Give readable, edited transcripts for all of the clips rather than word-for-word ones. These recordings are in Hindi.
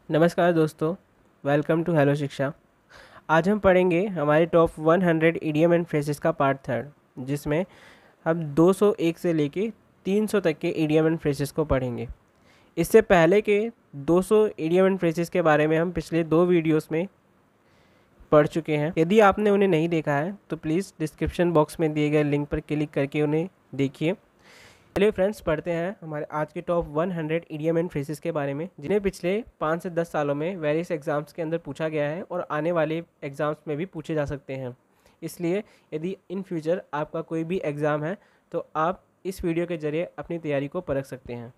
नमस्कार दोस्तों, वेलकम टू हेलो शिक्षा। आज हम पढ़ेंगे हमारे टॉप 100 इडियम एंड फ्रेजेस का पार्ट थर्ड, जिसमें हम 201 से लेके 300 तक के इडियम एंड फ्रेजेस को पढ़ेंगे। इससे पहले के 200 इडियम एंड फ्रेजेस के बारे में हम पिछले 2 वीडियोस में पढ़ चुके हैं। यदि आपने उन्हें नहीं देखा है तो प्लीज़ डिस्क्रिप्शन बॉक्स में दिए गए लिंक पर क्लिक करके उन्हें देखिए। चलिए फ्रेंड्स, पढ़ते हैं हमारे आज के टॉप 100 इडियम एंड फ्रेजेस के बारे में, जिन्हें पिछले 5 से 10 सालों में वेरियस एग्जाम्स के अंदर पूछा गया है और आने वाले एग्जाम्स में भी पूछे जा सकते हैं। इसलिए यदि इन फ्यूचर आपका कोई भी एग्ज़ाम है तो आप इस वीडियो के ज़रिए अपनी तैयारी को परख सकते हैं।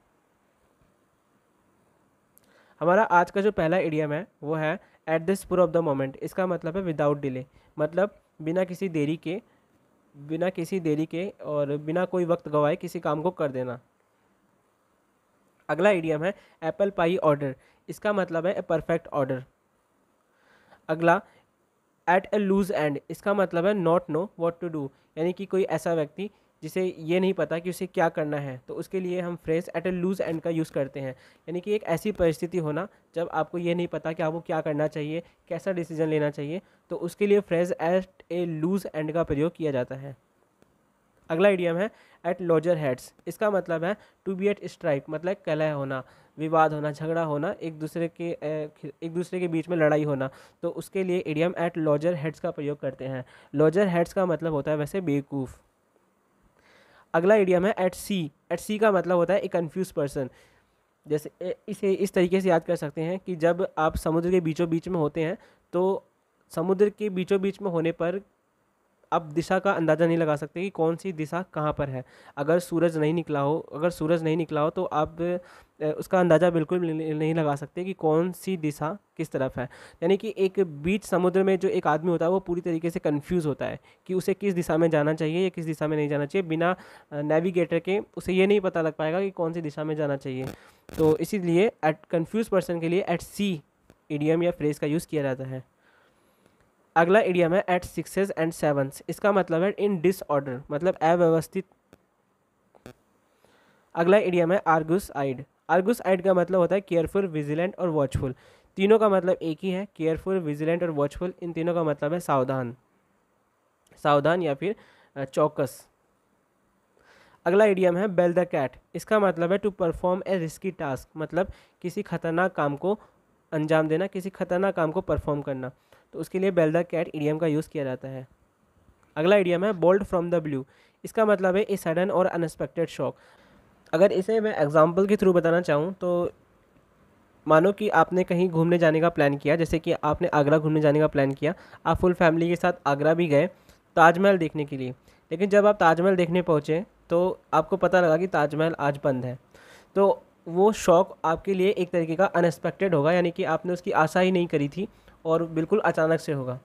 हमारा आज का जो पहला इडियम है वो है at the spur of the moment. इसका मतलब है विदाउट डिले, मतलब बिना किसी देरी के और बिना कोई वक्त गवाए किसी काम को कर देना। अगला इडियम है एप्पल पाई ऑर्डर। इसका मतलब है ए परफेक्ट ऑर्डर। अगला एट ए लूज एंड। इसका मतलब है not know what to do, यानी कि कोई ऐसा व्यक्ति जिसे ये नहीं पता कि उसे क्या करना है, तो उसके लिए हम phrase at a loose end का यूज़ करते हैं। यानी कि एक ऐसी परिस्थिति होना जब आपको ये नहीं पता कि आपको क्या करना चाहिए, कैसा डिसीजन लेना चाहिए, तो उसके लिए phrase at a loose end का प्रयोग किया जाता है। अगला इडियम है एट लॉजर हेड्स। इसका मतलब है टू बी एट स्ट्राइक, मतलब कलह होना, विवाद होना, झगड़ा होना, एक दूसरे के बीच में लड़ाई होना, तो उसके लिए इडियम एट लॉजर हेड्स का प्रयोग करते हैं। लॉजर हेड्स का मतलब होता है वैसे बेवकूफ़। अगला इडियम है एट सी। एट सी का मतलब होता है ए कन्फ्यूज पर्सन। जैसे इसे इस तरीके से याद कर सकते हैं कि जब आप समुद्र के बीचों बीच में होते हैं तो समुद्र के बीचों बीच में होने पर आप दिशा का अंदाज़ा नहीं लगा सकते कि कौन सी दिशा कहाँ पर है। अगर सूरज नहीं निकला हो तो आप उसका अंदाज़ा बिल्कुल नहीं लगा सकते कि कौन सी दिशा किस तरफ है। यानी कि एक बीच समुद्र में जो एक आदमी होता है वो पूरी तरीके से कंफ्यूज होता है कि उसे किस दिशा में जाना चाहिए या किस दिशा में नहीं जाना चाहिए। बिना नेविगेटर के उसे ये नहीं पता लग पाएगा कि कौन सी दिशा में जाना चाहिए। तो इसीलिए एट कन्फ्यूज पर्सन के लिए एट सी इडियम या फ्रेज का यूज़ किया जाता है। अगला इडियम है एट सिक्सेस एंड सेवन्स। इसका मतलब है इन डिसऑर्डर, मतलब अव्यवस्थित। अगला इडियम है आर्गुस आइड। आर्गुस आइड का मतलब होता है केयरफुल, विजिलेंट और वॉचफुल। तीनों का मतलब एक ही है, केयरफुल, विजिलेंट और वॉचफुल। इन तीनों का मतलब है सावधान या फिर चौकस। अगला इडियम है बेल द कैट। इसका मतलब है to perform a risky task, मतलब किसी खतरनाक काम को अंजाम देना, किसी खतरनाक काम को परफॉर्म करना, तो उसके लिए बेल द कैट इडियम का यूज़ किया जाता है। अगला इडियम है बोल्ड फ्रॉम द ब्लू। इसका मतलब है ए सडन और अनएक्सपेक्टेड शॉक। अगर इसे मैं एग्जांपल के थ्रू बताना चाहूँ तो मानो कि आपने कहीं घूमने जाने का प्लान किया, जैसे कि आपने आगरा घूमने जाने का प्लान किया। आप फुल फैमिली के साथ आगरा भी गए ताजमहल देखने के लिए, लेकिन जब आप ताजमहल देखने पहुँचे तो आपको पता लगा कि ताजमहल आज बंद है। तो वो शौक आपके लिए एक तरीके का अनएक्सपेक्टेड होगा, यानी कि आपने उसकी आशा ही नहीं करी थी और बिल्कुल अचानक से होगा।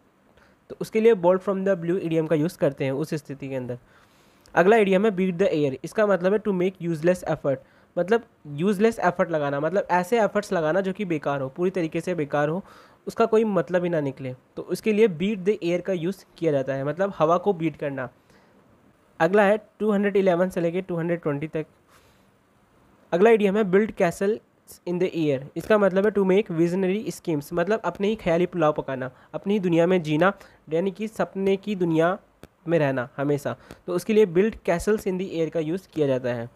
तो उसके लिए bolt from the blue idiom का यूज़ करते हैं उस स्थिति के अंदर। अगला इडियम है बीट द एयर। इसका मतलब है टू मेक यूजलेस एफर्ट, मतलब यूजलेस एफर्ट लगाना, मतलब ऐसे एफर्ट्स लगाना जो कि बेकार हो, पूरी तरीके से बेकार हो, उसका कोई मतलब ही ना निकले, तो उसके लिए बीट द एयर का यूज़ किया जाता है, मतलब हवा को बीट करना। अगला है 211 से लेके 220 तक। अगला इडियम है build castle in the air. इसका मतलब है टू मेक विजनरी स्कीम्स, मतलब अपने ही ख्याली पुलाव पकाना, अपनी ही दुनिया में जीना, यानी कि सपने की दुनिया में रहना हमेशा, तो उसके लिए build Castle's in the air का यूज़ किया जाता है।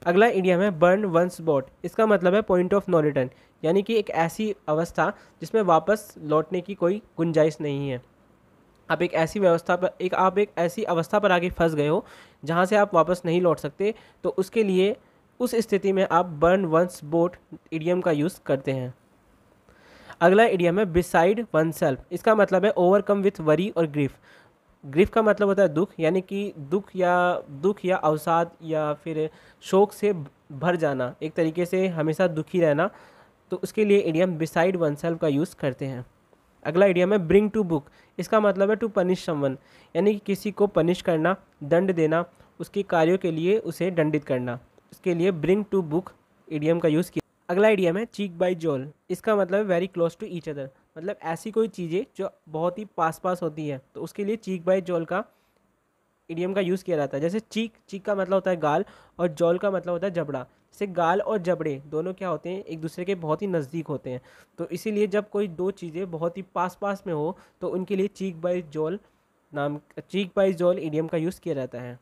अगला इडियम है बर्न वंस बोट। इसका मतलब है पॉइंट ऑफ नो रिटर्न, यानी कि एक ऐसी अवस्था जिसमें वापस लौटने की कोई गुंजाइश नहीं है। आप एक ऐसी अवस्था पर आके फंस गए हो जहाँ से आप वापस नहीं लौट सकते, तो उसके लिए उस स्थिति में आप बर्न वंस बोट इडियम का यूज़ करते हैं। अगला इडियम है बिसाइड वन सेल्फ। इसका मतलब है ओवरकम विथ वरी और ग्रीफ। ग्रीफ का मतलब होता है दुख, यानी कि दुख या अवसाद या फिर शोक से भर जाना, एक तरीके से हमेशा दुखी रहना, तो उसके लिए इडियम बिसाइड वन सेल्फ का यूज़ करते हैं। अगला इडियम है ब्रिंग टू बुक। इसका मतलब है टू पनिश समवन, यानी कि किसी को पनिश करना, दंड देना, उसके कार्यों के लिए उसे दंडित करना, इसके लिए ब्रिंग टू बुक इडियम का यूज़ किया। अगला इडियम है चीक बाई जॉल। इसका मतलब है very close to each other, मतलब ऐसी कोई चीज़ें जो बहुत ही पास पास होती है, तो उसके लिए चीक बाई जॉल का इडियम का यूज़ किया जाता है। जैसे चीक, चीक का मतलब होता है गाल, और जॉल का मतलब होता है जबड़ा। जैसे गाल और जबड़े दोनों क्या होते हैं, एक दूसरे के बहुत ही नज़दीक होते हैं। तो इसीलिए जब कोई दो चीज़ें बहुत ही पास पास में हो तो उनके लिए चीक बाई जॉल नाम, चीक बाई जॉल इडियम का यूज़ किया जाता है।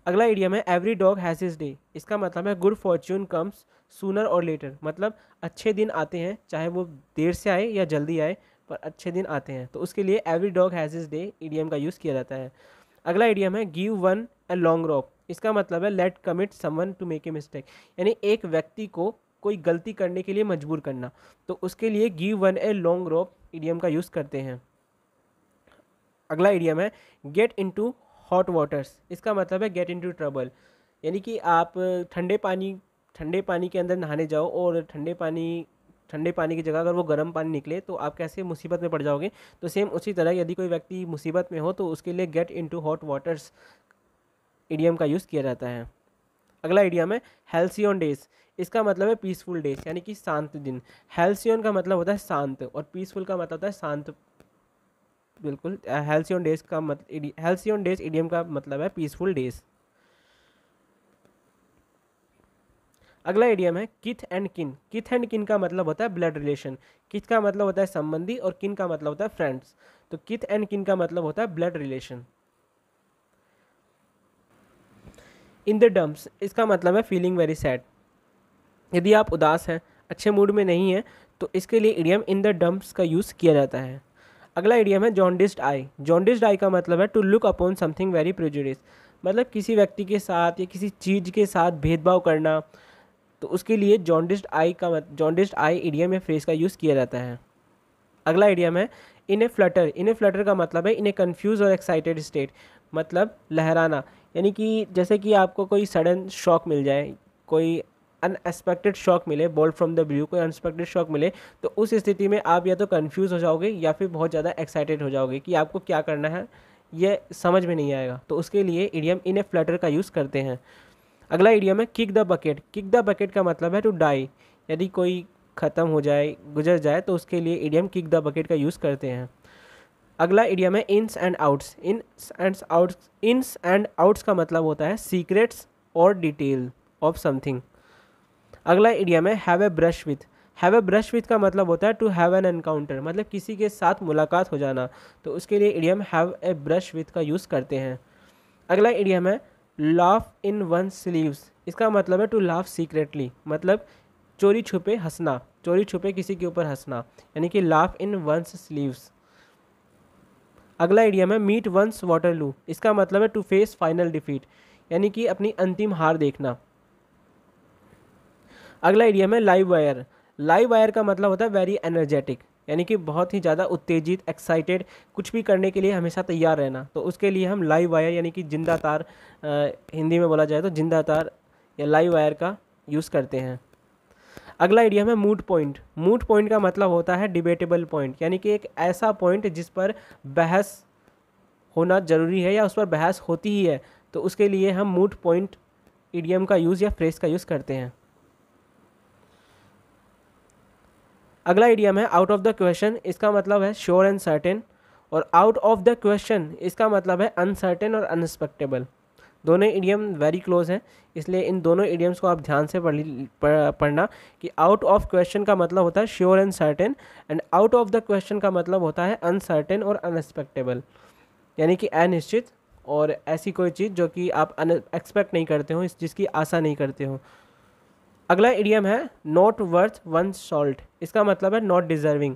अगला इडियम है every dog has his day. इसका मतलब है गुड फॉर्च्यून कम्स सूनर और लेटर, मतलब अच्छे दिन आते हैं, चाहे वो देर से आए या जल्दी आए, पर अच्छे दिन आते हैं। तो उसके लिए every dog has his day idiom का यूज़ किया जाता है। अगला इडियम है give one a long rope. इसका मतलब है let commit someone to make a mistake, यानी एक व्यक्ति को कोई गलती करने के लिए मजबूर करना। तो उसके लिए give one a long rope idiom का यूज़ करते हैं। अगला इडियम है गेट इनटू हॉट वाटर्स। इसका मतलब है गेट इनटू ट्रबल, यानी कि आप ठंडे पानी के अंदर नहाने जाओ और ठंडे पानी की जगह अगर वो गर्म पानी निकले तो आप कैसे मुसीबत में पड़ जाओगे। तो सेम उसी तरह यदि कोई व्यक्ति मुसीबत में हो तो उसके लिए get into hot waters idiom का यूज़ किया जाता है। अगला इडियम है हेल्सियन डेज। इसका मतलब है पीसफुल डेज, यानी कि शांत दिन। हेल्सियन का मतलब होता है शांत, और पीसफुल का मतलब होता है शांत। बिल्कुल, हेल्सियन डेज इडियम का मतलब है पीसफुल डेज। अगला इडियम है किथ एंड किन। किथ एंड किन का मतलब होता है ब्लड रिलेशन। किथ का मतलब होता है संबंधी और किन का मतलब होता है फ्रेंड्स। तो किथ एंड किन का मतलब होता है blood relation. In the dumps, इसका मतलब है फीलिंग वेरी सैड। यदि आप उदास हैं, अच्छे मूड में नहीं हैं, तो इसके लिए इडियम इन द डम्प्स का यूज़ किया जाता है। अगला इडियम है जॉन्डिस्ड आई। जॉन्डिस्ड आई का मतलब है to look upon something very prejudice, मतलब किसी व्यक्ति के साथ या किसी चीज़ के साथ भेदभाव करना। तो उसके लिए जॉन्डिस्ड आई इडियम या फ्रेज का यूज़ किया जाता है। अगला इडियम है इन ए फ्लटर। इन ए फ्लटर का मतलब है इन ए कन्फ्यूज और एक्साइटेड स्टेट, मतलब लहराना। यानी कि जैसे कि आपको कोई सडन शॉक मिल जाए, कोई अनएक्सपेक्टेड शॉक मिले, बॉल्ट फ्रॉम द ब्लू कोई अनएक्सपेक्टेड शॉक मिले, तो उस स्थिति में आप या तो कन्फ्यूज़ हो जाओगे या फिर बहुत ज़्यादा एक्साइटेड हो जाओगे कि आपको क्या करना है, ये समझ में नहीं आएगा। तो उसके लिए इडियम इन ए फ्लटर का यूज़ करते हैं। अगला इडियम है kick the bucket. Kick the bucket का मतलब है टू डाई, यदि कोई ख़त्म हो जाए, गुजर जाए, तो उसके लिए इडियम किक द बकेट का यूज़ करते हैं। अगला इडियम है ins and outs. Ins and outs का मतलब होता है सीक्रेट्स और डिटेल ऑफ समथिंग। अगला इडियम है have a brush with. Have a brush with का मतलब होता है टू हैव एन एनकाउंटर, मतलब किसी के साथ मुलाकात हो जाना। तो उसके लिए idiom have a brush with का यूज़ करते हैं। अगला इडियम है लाफ इन वन स्लीव्स। इसका मतलब है टू लाफ सीक्रेटली, मतलब चोरी छुपे हंसना, चोरी छुपे किसी के ऊपर हंसना, यानी कि लाफ इन वंस स्लीव्स। अगला इडियम है मीट वंस वाटरलू। इसका मतलब है टू फेस फाइनल डिफीट, यानी कि अपनी अंतिम हार देखना। अगला इडियम है लाइव वायर। लाइव वायर का मतलब होता है वेरी एनर्जेटिक, यानी कि बहुत ही ज़्यादा उत्तेजित, एक्साइटेड, कुछ भी करने के लिए हमेशा तैयार रहना। तो उसके लिए हम लाइव वायर यानी कि जिंदा तार, हिंदी में बोला जाए तो जिंदा तार या लाइव वायर का यूज़ करते हैं। अगला इडियम है मूट पॉइंट। मूट पॉइंट का मतलब होता है डिबेटेबल पॉइंट, यानी कि एक ऐसा पॉइंट जिस पर बहस होना ज़रूरी है या उस पर बहस होती ही है। तो उसके लिए हम मूट पॉइंट इडियम का यूज़ या फ्रेज का यूज़ करते हैं। अगला इडियम है आउट ऑफ द क्वेश्चन। इसका मतलब है श्योर एंड सर्टेन, और आउट ऑफ द क्वेश्चन इसका मतलब है अनसर्टेन और अनएक्सपेक्टेबल। दोनों इडियम वेरी क्लोज हैं, इसलिए इन दोनों इडियम्स को आप ध्यान से पढ़ना कि आउट ऑफ क्वेश्चन का मतलब होता है sure and certain, and out of the question का मतलब होता है अनसर्टेन और अनएक्सपेक्टेबल, यानी कि अनिश्चित और ऐसी कोई चीज़ जो कि आप एक्सपेक्ट नहीं करते हो, जिसकी आशा नहीं करते हो। अगला इडियम है नॉट वर्थ वन सॉल्ट। इसका मतलब है नॉट डिजर्विंग,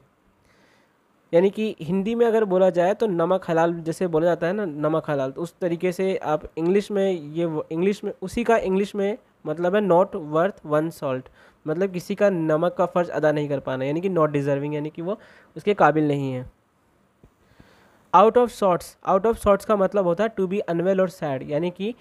यानी कि हिंदी में अगर बोला जाए तो नमक हलाल, जैसे बोला जाता है ना नमक हलाल, तो उस तरीके से आप इंग्लिश में इंग्लिश में उसी का इंग्लिश में मतलब है नॉट वर्थ वन सॉल्ट, मतलब किसी का नमक का फ़र्ज अदा नहीं कर पाना, यानी कि नॉट डिजर्विंग, यानी कि वो उसके काबिल नहीं है। Out of sorts. Out of sorts का मतलब होता है टू बी अनवेल और सैड, यानी कि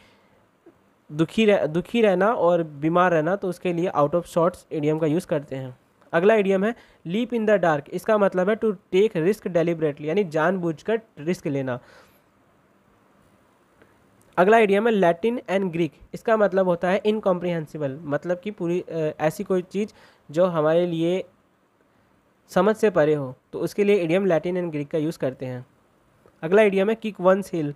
दुखी रहना और बीमार रहना। तो उसके लिए आउट ऑफ सॉर्ट्स इडियम का यूज़ करते हैं। अगला इडियम है लीप इन द डार्क। इसका मतलब है टू टेक रिस्क डेलिबरेटली, यानी जानबूझकर रिस्क लेना। अगला इडियम है लैटिन एंड ग्रीक। इसका मतलब होता है इनकॉम्प्रिहेंसिबल, मतलब कि पूरी ऐसी कोई चीज़ जो हमारे लिए समझ से परे हो। तो उसके लिए इडियम लैटिन एंड ग्रीक का यूज़ करते हैं। अगला इडियम है किक वंस हिल।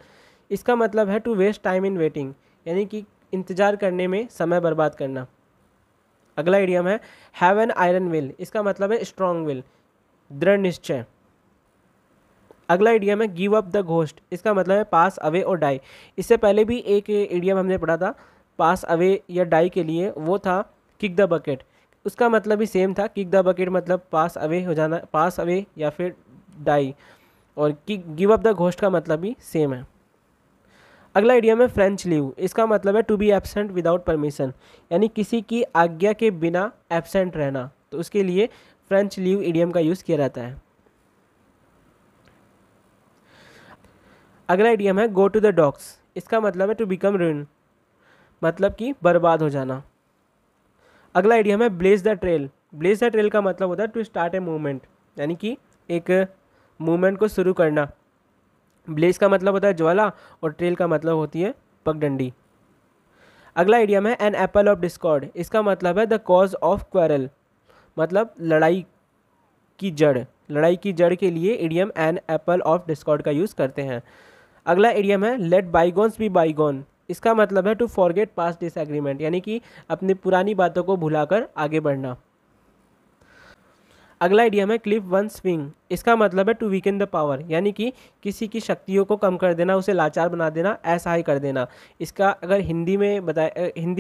इसका मतलब है to waste time in waiting, यानी कि इंतज़ार करने में समय बर्बाद करना। अगला इडियम है हैव एन आयरन विल, इसका मतलब है स्ट्रॉन्ग विल, दृढ़ निश्चय। अगला इडियम है गिव अप द घोस्ट, इसका मतलब है पास अवे और डाई। इससे पहले भी एक इडियम हमने पढ़ा था पास अवे या डाई के लिए, वो था किक द बकेट। उसका मतलब भी सेम था, किक द बकेट मतलब पास अवे हो जाना, पास अवे या फिर डाई, और गिव अप द घोस्ट का मतलब भी सेम है। अगला इडियम है फ्रेंच लीव, इसका मतलब है to be absent without permission, यानी किसी की आज्ञा के बिना एब्सेंट रहना, तो उसके लिए फ्रेंच लीव इडियम का यूज़ किया जाता है। अगला इडियम है गो टू द डॉग्स, इसका मतलब है टू बिकम रूइन, मतलब कि बर्बाद हो जाना। अगला इडियम है blaze the trail, blaze the trail का मतलब होता है टू स्टार्ट ए मूवमेंट, यानी कि एक मूवमेंट को शुरू करना। ब्लेज का मतलब होता है ज्वाला और ट्रेल का मतलब होती है पगडंडी। अगला इडियम है एन एप्पल ऑफ डिस्कॉर्ड, इसका मतलब है द कॉज ऑफ क्वेरल, मतलब लड़ाई की जड़। लड़ाई की जड़ के लिए idiom an apple of discord का यूज़ करते हैं। अगला इडियम है लेट बाईगॉन्स बी बाईगॉन, इसका मतलब है टू फॉरगेट पास्ट डिसएग्रीमेंट, यानी कि अपनी पुरानी बातों को भुलाकर आगे बढ़ना। अगला इडियम है क्लिप वन स्विंग, इसका मतलब है टू वीकन द पावर, यानी कि किसी की शक्तियों को कम कर देना, उसे लाचार बना देना, असहाय कर देना। इसका अगर हिंदी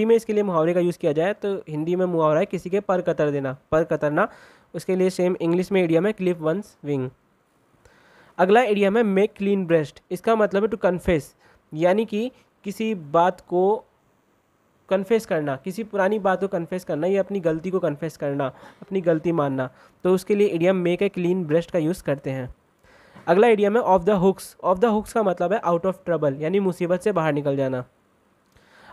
में इसके लिए मुहावरे का यूज़ किया जाए तो हिंदी में मुहावरा है किसी के पर कतर देना, पर कतरना। उसके लिए सेम इंग्लिश में इडियम है क्लिप वन स्विंग। अगला इडियम है मेक क्लीन ब्रेस्ट, इसका मतलब है टू कन्फेस, यानी कि किसी बात को कन्फेस करना, किसी पुरानी बात को कन्फेस करना या अपनी गलती को कन्फेस करना, अपनी गलती मानना, तो उसके लिए idiom make a clean breast का यूज़ करते हैं। अगला इडियम है off the hooks, off the hooks का मतलब है आउट ऑफ ट्रबल, यानी मुसीबत से बाहर निकल जाना।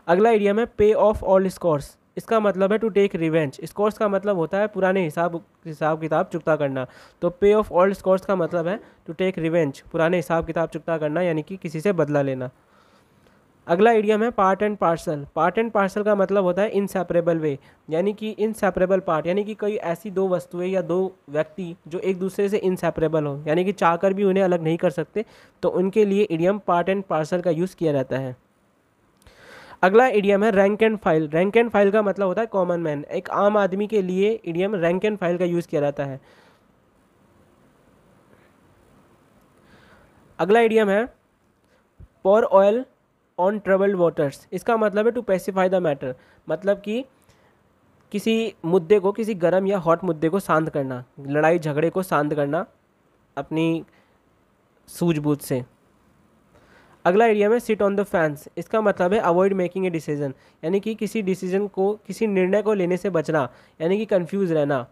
अगला इडियम है पे ऑफ ऑल स्कोर्स, इसका मतलब है टू टेक रिवेंज। स्कोर्स का मतलब होता है पुराने हिसाब किताब चुकता करना, तो पे ऑफ ऑल स्कोर्स का मतलब है टू टेक रिवेंज, पुराने हिसाब किताब चुकता करना, यानी कि किसी से बदला लेना। अगला इडियम है part and parcel, part and parcel का मतलब होता है इनसेपरेबल वे, यानी कि इनसेपरेबल पार्ट, यानी कि कोई ऐसी दो वस्तुएं या दो व्यक्ति जो एक दूसरे से इनसेपरेबल हो, यानी कि चाहकर भी उन्हें अलग नहीं कर सकते, तो उनके लिए इडियम पार्ट एंड पार्सल का यूज़ किया जाता है। अगला इडियम है rank and file, rank and file का मतलब होता है कॉमन मैन, एक आम आदमी के लिए इडियम रैंक एंड फाइल का यूज़ किया जाता है। अगला इडियम है पॉर ऑयल ऑन ट्रबल्ड वाटर्स, इसका मतलब है टू पेसिफाई द मैटर, मतलब कि किसी मुद्दे को, किसी गर्म या हॉट मुद्दे को शांत करना, लड़ाई झगड़े को शांत करना अपनी सूझबूझ से। अगला इडियम है सिट ऑन द फैंस, इसका मतलब है अवॉइड मेकिंग ए डिसीजन, यानी कि किसी डिसीजन को, किसी निर्णय को लेने से बचना, यानी कि कंफ्यूज रहना।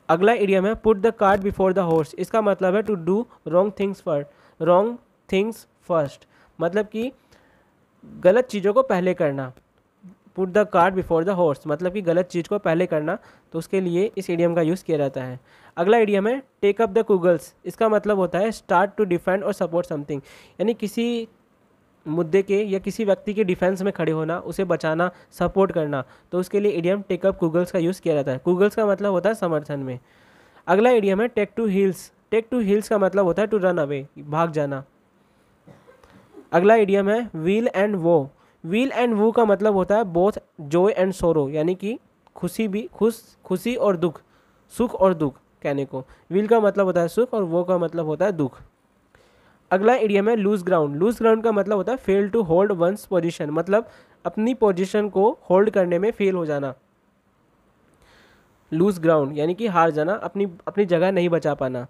अगला इडियम है put the cart before the horse, इसका मतलब है to do wrong things first, मतलब कि गलत चीज़ों को पहले करना। Put the cart before the horse मतलब कि गलत चीज़ को पहले करना, तो उसके लिए इस इडियम का यूज़ किया जाता है। अगला इडियम है टेक अप द कुगल्स, इसका मतलब होता है स्टार्ट टू डिफेंड और सपोर्ट समथिंग, यानी किसी मुद्दे के या किसी व्यक्ति के डिफेंस में खड़े होना, उसे बचाना, सपोर्ट करना, तो उसके लिए इडियम टेक अप कुगल्स का यूज़ किया जाता है। कुगल्स का मतलब होता है समर्थन में। अगला इडियम है take to heels, take to heels का मतलब होता है टू रन अवे, भाग जाना। अगला इडियम है व्हील एंड वो, व्हील एंड वो का मतलब होता है बोथ जॉय एंड सोरो, यानी कि खुशी और दुख, सुख और दुख कहने को। व्हील का मतलब होता है सुख और वो का मतलब होता है दुख। अगला इडियम है लूज ग्राउंड, लूज ग्राउंड का मतलब होता है fail to hold ones position, मतलब अपनी पोजीशन को होल्ड करने में फेल हो जाना। लूज ग्राउंड यानी कि हार जाना, अपनी जगह नहीं बचा पाना।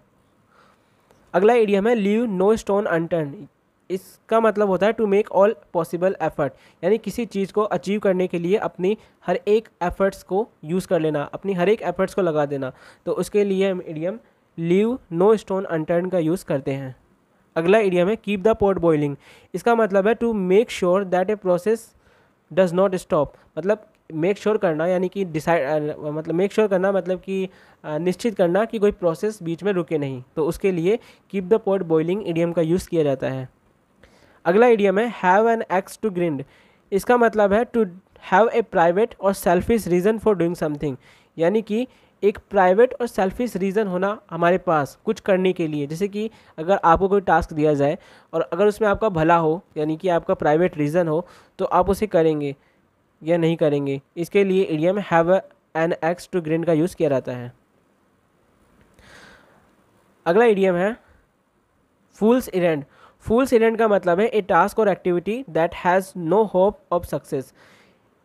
अगला इडियम है लीव नो स्टोन अनटर्न, इसका मतलब होता है to make all possible effort, यानी किसी चीज़ को अचीव करने के लिए अपनी हर एक एफर्ट्स को यूज़ कर लेना, अपनी हर एक एफर्ट्स को लगा देना, तो उसके लिए हम idiom leave no stone unturn का यूज़ करते हैं। अगला इडियम है कीप द पॉट बॉइलिंग, इसका मतलब है to make sure that a process does not stop, मतलब मेक श्योर करना, यानी कि मेक श्योर करना मतलब कि निश्चित करना कि कोई प्रोसेस बीच में रुके नहीं, तो उसके लिए keep the pot boiling idiom का यूज़ किया जाता है। अगला इडियम है have an axe to grind, इसका मतलब है टू हैव ए प्राइवेट और selfish reason for doing something, यानी कि एक प्राइवेट और सेल्फिश रीज़न होना हमारे पास कुछ करने के लिए, जैसे कि अगर आपको कोई टास्क दिया जाए और अगर उसमें आपका भला हो, यानी कि आपका प्राइवेट रीज़न हो, तो आप उसे करेंगे या नहीं करेंगे। इसके लिए idiom have an axe to grind का यूज़ किया जाता है। अगला इडियम है फूल्स इरेंड। फूल्स इरेंड का मतलब है ए टास्क और activity that has no hope of success.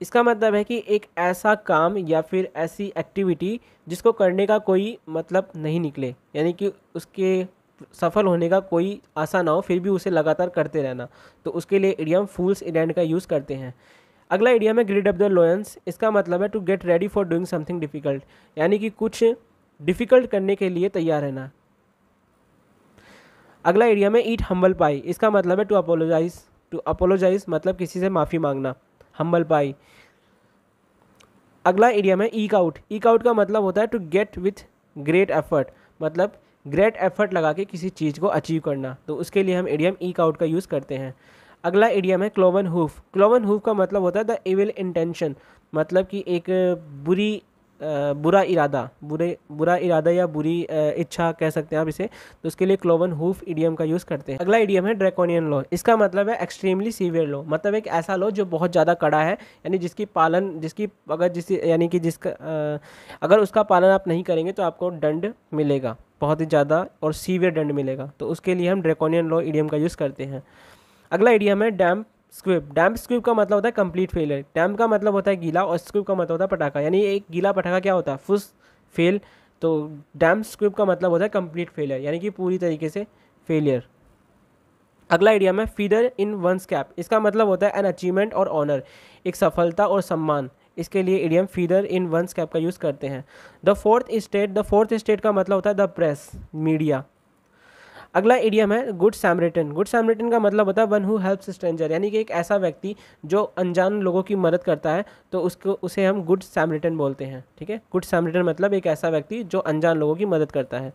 इसका मतलब है कि एक ऐसा काम या फिर ऐसी एक्टिविटी जिसको करने का कोई मतलब नहीं निकले, यानी कि उसके सफल होने का कोई आशा ना हो, फिर भी उसे लगातार करते रहना, तो उसके लिए इडियम फूल्स इरेंड का यूज़ करते हैं। अगला इडियम है ग्रिड अप द लोयंस। इसका मतलब है to get ready for doing something difficult, यानी कि कुछ डिफ़िकल्ट करने के लिए तैयार रहना। अगला इडियम है ईट हम्बल पाई। इसका मतलब है टू अपोलोजाइज। टू अपोलोजाइज मतलब किसी से माफ़ी मांगना, हम्बल पाई। अगला इडियम है ईक आउट। ईक आउट का मतलब होता है to get with great effort, मतलब ग्रेट एफर्ट लगा के किसी चीज़ को अचीव करना, तो उसके लिए हम इडियम ईक आउट का यूज़ करते हैं। अगला इडियम है क्लोवन हूफ। क्लोवन हूफ का मतलब होता है द इविल इंटेंशन, मतलब कि एक बुरा इरादा या बुरी इच्छा कह सकते हैं आप इसे, तो उसके लिए क्लोवन हूफ इडियम का यूज़ करते हैं। अगला इडियम है ड्रैकोनियन लॉ। इसका मतलब है एक्सट्रीमली सीवियर लॉ, मतलब एक ऐसा लॉ जो बहुत ज़्यादा कड़ा है, यानी अगर उसका पालन आप नहीं करेंगे तो आपको दंड मिलेगा, बहुत ही ज़्यादा और सीवियर दंड मिलेगा, तो उसके लिए हम ड्रैकोनियन लॉ इडियम का यूज़ करते हैं। अगला इडियम है डैम्प स्क्विब। डैम्प स्क्विब का मतलब होता है कंप्लीट फेलियर। डैम्प का मतलब होता है गीला और स्क्विब का मतलब होता है पटाखा, यानी एक गीला पटाखा क्या होता है, फुस फेल, तो डैम्प स्क्विब का मतलब होता है कंप्लीट फेलियर, यानी कि पूरी तरीके से फेलियर। अगला इडियम है फीदर इन वंस कैप। इसका मतलब होता है एन अचीवमेंट और ऑनर, एक सफलता और सम्मान, इसके लिए इडियम फीदर इन वंस कैप का यूज़ करते हैं। द फोर्थ स्टेट का मतलब होता है द प्रेस, मीडिया। अगला इडियम है गुड सैमरिटन। गुड सैमरिटन का मतलब होता है वन हु हेल्प्स स्ट्रेंजर, यानी कि एक ऐसा व्यक्ति जो अनजान लोगों की मदद करता है, तो उसे हम गुड सैमरिटन बोलते हैं। ठीक है, गुड सैमरिटन मतलब एक ऐसा व्यक्ति जो अनजान लोगों की मदद करता है।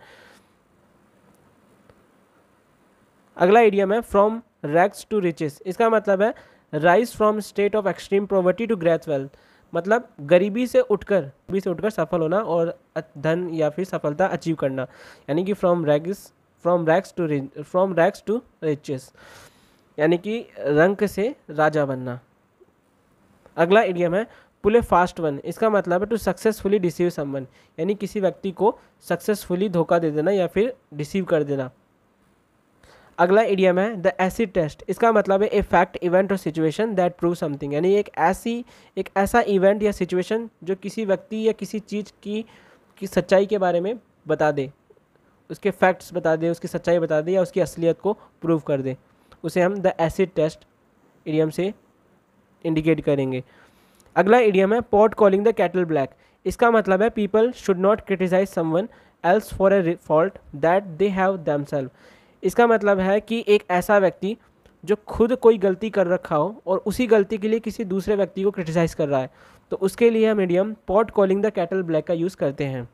अगला इडियम है फ्रॉम रैग्स टू रिचेस। इसका मतलब है rise from state of extreme poverty to great wealth, मतलब गरीबी से उठकर सफल होना और धन या फिर सफलता अचीव करना, यानी कि फ्रॉम रैग्स टू रिचेस, यानी कि रंक से राजा बनना। अगला इडियम है पुल ए फास्ट वन। इसका मतलब है टू सक्सेसफुली डिसीव समवन, यानी किसी व्यक्ति को सक्सेसफुली धोखा दे देना या फिर डिसीव कर देना। अगला इडियम है द एसिड टेस्ट। इसका मतलब है ए फैक्ट, इवेंट और सिचुएशन दैट प्रूव समथिंग, यानी एक ऐसा इवेंट या सिचुएशन जो किसी व्यक्ति या किसी चीज़ की सच्चाई के बारे में बता दे, उसके फैक्ट्स बता दे, उसकी सच्चाई बता दे या उसकी असलियत को प्रूव कर दे, उसे हम द एसिड टेस्ट इडियम से इंडिकेट करेंगे। अगला इडियम है pot calling the kettle black. इसका मतलब है people should not criticise someone else for a fault that they have themselves. इसका मतलब है कि एक ऐसा व्यक्ति जो खुद कोई गलती कर रखा हो और उसी गलती के लिए किसी दूसरे व्यक्ति को क्रिटिसाइज कर रहा है, तो उसके लिए हम idiom pot calling the kettle black का यूज़ करते हैं।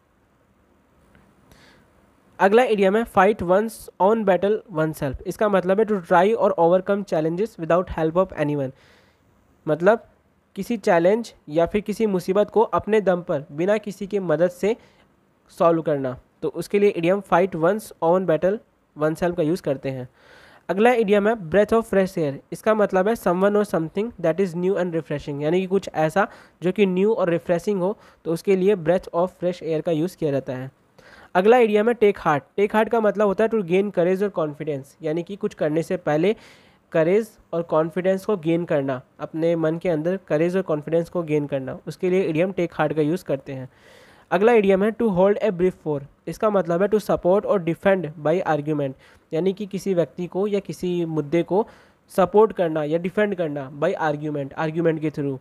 अगला इडियम है fight one's own battle oneself. इसका मतलब है टू ट्राई और overcome challenges without help of anyone, मतलब किसी चैलेंज या फिर किसी मुसीबत को अपने दम पर बिना किसी की मदद से सॉल्व करना, तो उसके लिए idiom fight one's own battle oneself का यूज़ करते हैं। अगला इडियम है ब्रेथ ऑफ फ्रेश एयर। इसका मतलब है समवन और something that is new and refreshing, यानी कि कुछ ऐसा जो कि न्यू और रिफ्रेशिंग हो, तो उसके लिए ब्रेथ ऑफ फ्रेश एयर का यूज़ किया जाता है। अगला इडियम है टेक हार्ट। टेक हार्ट का मतलब होता है टू गेन करेज और कॉन्फिडेंस, यानी कि कुछ करने से पहले करेज और कॉन्फिडेंस को गेन करना, अपने मन के अंदर करेज और कॉन्फिडेंस को गेन करना, उसके लिए इडियम टेक हार्ट का यूज़ करते हैं। अगला इडियम है to hold a brief for. इसका मतलब है टू सपोर्ट और डिफेंड बाय आर्ग्यूमेंट, यानी कि किसी व्यक्ति को या किसी मुद्दे को सपोर्ट करना या डिफेंड करना बाय आर्ग्यूमेंट के थ्रू।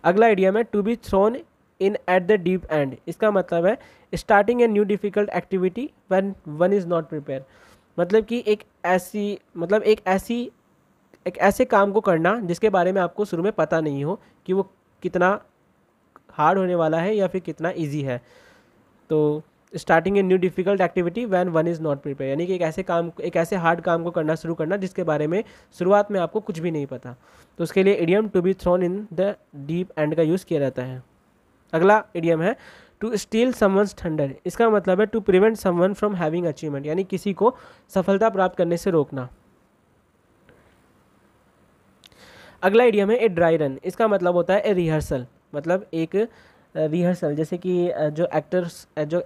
अगला इडियम है to be thrown in at the deep end. इसका मतलब है starting a new difficult activity when one is not prepare, मतलब कि एक ऐसे काम को करना जिसके बारे में आपको शुरू में पता नहीं हो कि वो कितना हार्ड होने वाला है या फिर कितना इजी है। तो starting a new difficult activity when one is not prepare, यानी कि एक ऐसे हार्ड काम को करना शुरू करना जिसके बारे में शुरुआत में आपको कुछ भी नहीं पता, तो उसके लिए idiom to be thrown in the deep end का यूज़ किया जाता है। अगला इडियम है टू स्टील समवन्स थंडर, इसका मतलब है to prevent someone from having achievement, यानी किसी को सफलता प्राप्त करने से रोकना। अगला इडियम है ए ड्राई रन, इसका मतलब होता है ए रिहर्सल, मतलब एक रिहर्सल, जैसे कि जो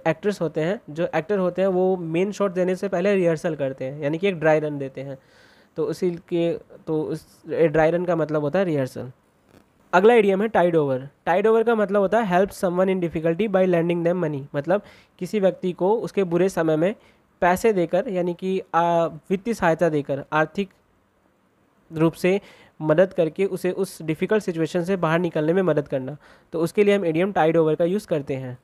एक्टर होते हैं वो मेन शॉट देने से पहले रिहर्सल करते हैं, यानी कि एक ड्राई रन देते हैं। तो उस ड्राई रन का मतलब होता है रिहर्सल। अगला इडियम है टाइड ओवर। टाइड ओवर का मतलब होता है help someone in difficulty by lending them money, मतलब किसी व्यक्ति को उसके बुरे समय में पैसे देकर, यानी कि वित्तीय सहायता देकर, आर्थिक रूप से मदद करके उसे उस डिफ़िकल्ट सिचुएशन से बाहर निकलने में मदद करना। तो उसके लिए हम इडियम टाइड ओवर का यूज़ करते हैं।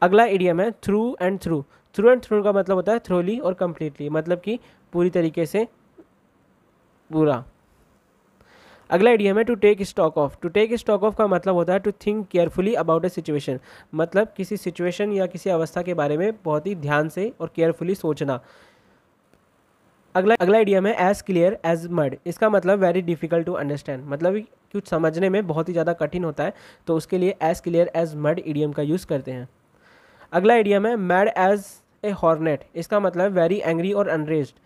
अगला इडियम है through and through. Through and through का मतलब होता है थ्रोली और कम्प्लीटली, मतलब कि पूरी तरीके से पूरा। अगला इडियम है to take stock of. To take stock of का मतलब होता है to think carefully about a situation, मतलब किसी सिचुएशन या किसी अवस्था के बारे में बहुत ही ध्यान से और केयरफुली सोचना। अगला इडियम है एज क्लियर एज मड, इसका मतलब वेरी डिफिकल्ट टू अंडरस्टैंड, मतलब कुछ समझने में बहुत ही ज़्यादा कठिन होता है, तो उसके लिए as clear as mud idiom का यूज़ करते हैं। अगला इडियम है मैड एज ए हॉर्नेट, इसका मतलब वेरी एंग्री और अनरेज्ड,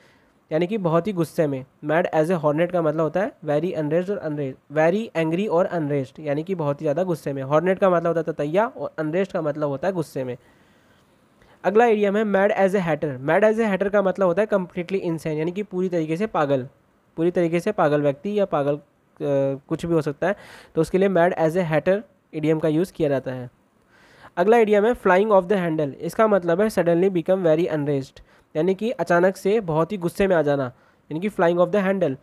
यानी कि बहुत ही गुस्से में। मैड एज ए हॉर्नेट का मतलब होता है वेरी एंग्री और अनरेज्ड, यानी कि बहुत ही ज़्यादा गुस्से में। हॉर्नेट का मतलब होता है ततैया और अनरेज्ड का मतलब होता है गुस्से में। अगला इडियम है mad as a hatter. Mad as a hatter का मतलब होता है कम्प्लीटली इंसेन, यानी कि पूरी तरीके से पागल व्यक्ति या पागल कुछ भी हो सकता है, तो उसके लिए mad as a hatter idiom का यूज़ किया जाता है। अगला इडियम है फ्लाइंग ऑफ द हैंडल, इसका मतलब है सडनली बिकम वेरी अनरेज्ड, यानी कि अचानक से बहुत ही गुस्से में आ जाना, यानी कि फ्लाइंग ऑफ द हैंडल।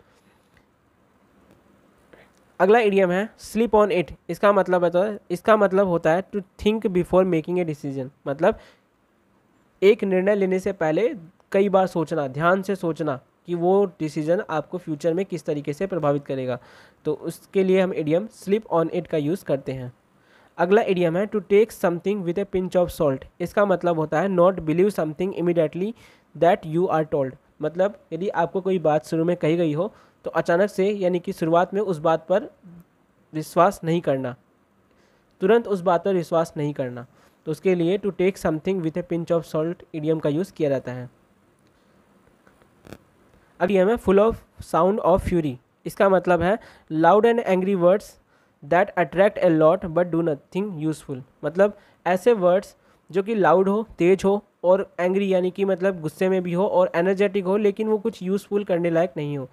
अगला इडियम है स्लीप ऑन इट, इसका मतलब होता है to think before making a decision, मतलब एक निर्णय लेने से पहले कई बार सोचना, ध्यान से सोचना कि वो डिसीजन आपको फ्यूचर में किस तरीके से प्रभावित करेगा, तो उसके लिए हम इडियम स्लिप ऑन इट का यूज़ करते हैं। अगला इडियम है to take something with a pinch of salt, इसका मतलब होता है not believe something immediately that you are told, मतलब यदि आपको कोई बात शुरू में कही गई हो तो अचानक से, यानी कि शुरुआत में उस बात पर विश्वास नहीं करना, तुरंत उस बात पर विश्वास नहीं करना, तो उसके लिए to take something with a pinch of salt idiom का यूज़ किया जाता है। अगला इडियम है full of sound of fury, इसका मतलब है loud and angry words that attract a lot but do nothing useful, मतलब ऐसे वर्ड्स जो कि लाउड हो, तेज हो और एंग्री, यानी कि मतलब गुस्से में भी हो और एनर्जेटिक हो, लेकिन वो कुछ यूज़फुल करने लायक नहीं हो,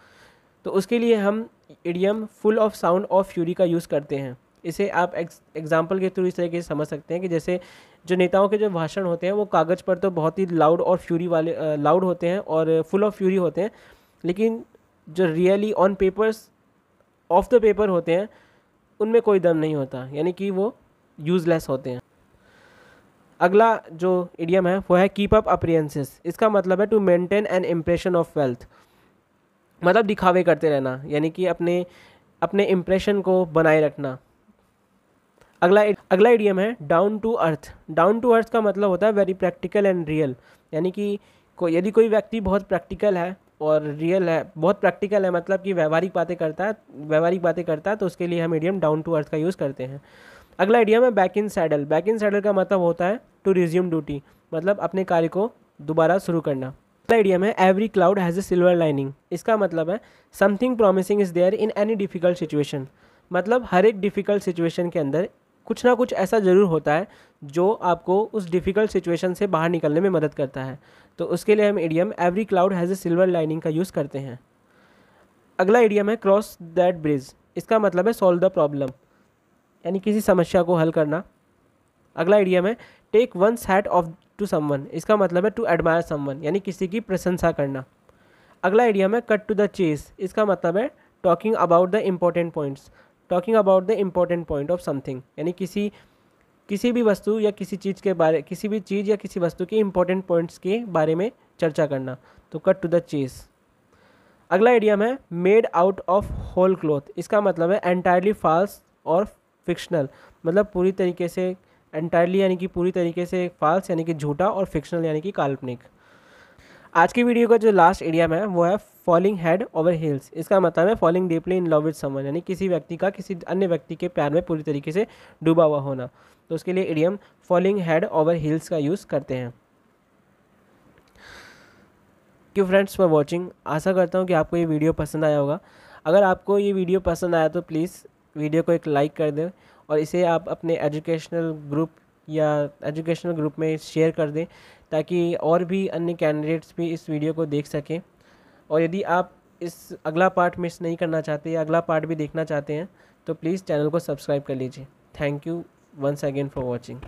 तो उसके लिए हम idiom full of sound of fury का यूज़ करते हैं। इसे आप एग्जाम्पल के थ्रू इस तरीके से समझ सकते हैं कि जैसे जो नेताओं के जो भाषण होते हैं वो कागज़ पर तो बहुत ही लाउड और फ्यूरी वाले लाउड होते हैं और फुल ऑफ फ्यूरी होते हैं, लेकिन जो really on papers of the paper होते हैं उनमें कोई दम नहीं होता, यानी कि वो यूज़लेस होते हैं। अगला जो इडियम है वो है कीप अप अपीयरेंसेस, इसका मतलब है to maintain an impression of wealth, मतलब दिखावे करते रहना, यानी कि अपने इम्प्रेशन को बनाए रखना। अगला इडियम है down to earth. Down to earth का मतलब होता है वेरी प्रैक्टिकल एंड रियल, यानी कि यदि कोई व्यक्ति बहुत प्रैक्टिकल है और रियल है, बहुत प्रैक्टिकल है मतलब कि व्यावहारिक बातें करता है, तो उसके लिए हम इडियम डाउन टू अर्थ का यूज़ करते हैं। अगला इडियम है back in saddle. Back in saddle का मतलब होता है टू रिज्यूम ड्यूटी, मतलब अपने कार्य को दोबारा शुरू करना। अगला इडियम है every cloud has a silver lining, इसका मतलब है something promising is there in any difficult situation, मतलब हर एक डिफ़िकल्ट सिचुएशन के अंदर कुछ ना कुछ ऐसा ज़रूर होता है जो आपको उस डिफ़िकल्ट सिचुएशन से बाहर निकलने में मदद करता है, तो उसके लिए हम idiom every cloud has a silver lining का यूज़ करते हैं। अगला इडियम है क्रॉस दैट ब्रिज, इसका मतलब है सॉल्व द प्रॉब्लम, यानी किसी समस्या को हल करना। अगला इडियम है take one's hat off to someone, इसका मतलब है टू एडमायर समवन, यानी किसी की प्रशंसा करना। अगला इडियम है कट टू द चेस, इसका मतलब है talking about the important points, talking about the important point of something, यानी किसी भी वस्तु या किसी चीज़ या किसी वस्तु के इम्पोर्टेंट पॉइंट्स के बारे में चर्चा करना, तो कट टू द चेस। अगला इडियम है made out of whole cloth, इसका मतलब है एंटायरली फॉल्स और फिक्शनल, मतलब पूरी तरीके से एंटायरली यानी कि पूरी तरीके से फॉल्स यानी कि झूठा और फिक्शनल यानी कि काल्पनिक। आज की वीडियो का जो लास्ट इडियम है वो है फॉलिंग हेड ओवर हील्स, इसका मतलब है falling deeply in love with someone, यानी किसी व्यक्ति का किसी अन्य व्यक्ति के प्यार में पूरी तरीके से डूबा हुआ होना। तो उसके लिए idiom falling head over heels का यूज़ करते हैं। क्यों फ्रेंड्स फॉर वॉचिंग, आशा करता हूँ कि आपको ये वीडियो पसंद आया होगा। अगर आपको ये वीडियो पसंद आया तो प्लीज़ वीडियो को एक लाइक कर दें और इसे आप अपने एजुकेशनल ग्रुप में शेयर कर दें, ताकि और भी अन्य कैंडिडेट्स भी इस वीडियो को देख सकें। और यदि आप इस अगला पार्ट मिस नहीं करना चाहते या अगला पार्ट भी देखना चाहते हैं तो प्लीज़ चैनल को सब्सक्राइब कर लीजिए। Thank you once again for watching.